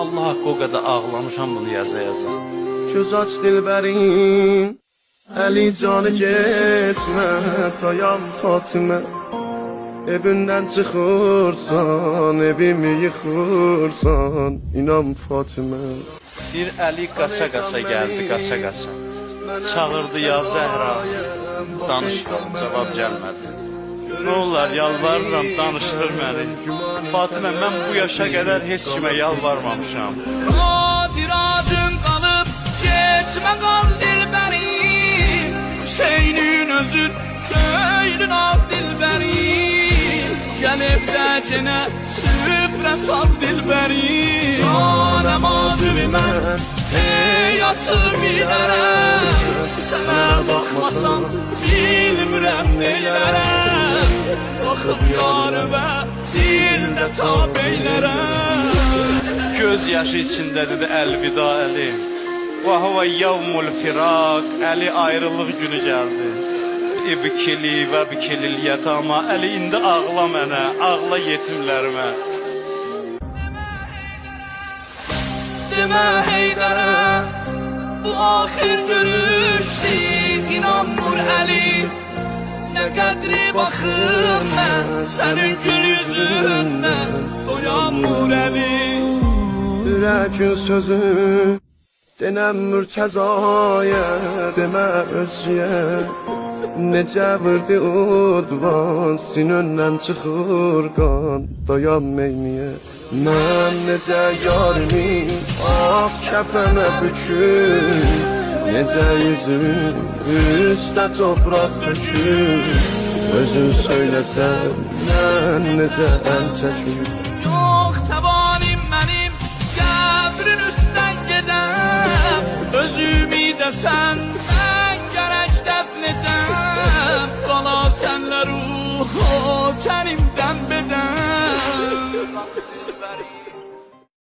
Allah haqqı o qədər ağlamışam bunu yaza. Göz aç dilbərim, Əli canı getmə, dayan Fatimə. Evindən çıxırsan, evimi yıxırsan, inan Fatimə. Bir Əli qaça-qaça gəldi, qaça-qaça. Çağırdı ya Zəhra, danışdım, cavab gəlmədi. Nə olar, yalvarıram, danışdır məni. Fatimə, mən bu yaşa qədər heç kimə yalvarmamışam. Xatiradım qalıb, getmə qal dilbərim. Hüseynin özün, köylün al dilbərim. Gəl evdəcinə, süfrə sal dilbərim. Canəm azır mən, ey açır bilərəm. Sənə baxmasam, bilmirəm neylərəm. Baxıb yarıma, dildə tab eylərəm. Göz yaşı içində dedi əlvida Əli. Və huvə yevmul firaq, Əli ayrılıq günü gəldi. İbkili və bikilil yətama, Əli indi ağla mənə, ağla yetimlərimə. Demə Heydərə, bu axir görüşdür, inanmır Əli. Nə qədri baxır mən, sənin gül yüzündən, doyanmır Əli. Ürəkin sözü, denəm Mürtəzaya, demə özcüyə. Necə vurdu udvan, sinöndən çıxır qan, dayan meyniyə. Mən necə yarimi, kəfənə bükür. Necə yüzüm, üstə topraq tökür. Özün söyləsən, mən necə əl çəkür. Yox təbanim mənim, qəbrin üstdən gedəm. Özümü desən, mən gərək dəfn edəm. Qala sənlə ruhu, tənimdən bedəm.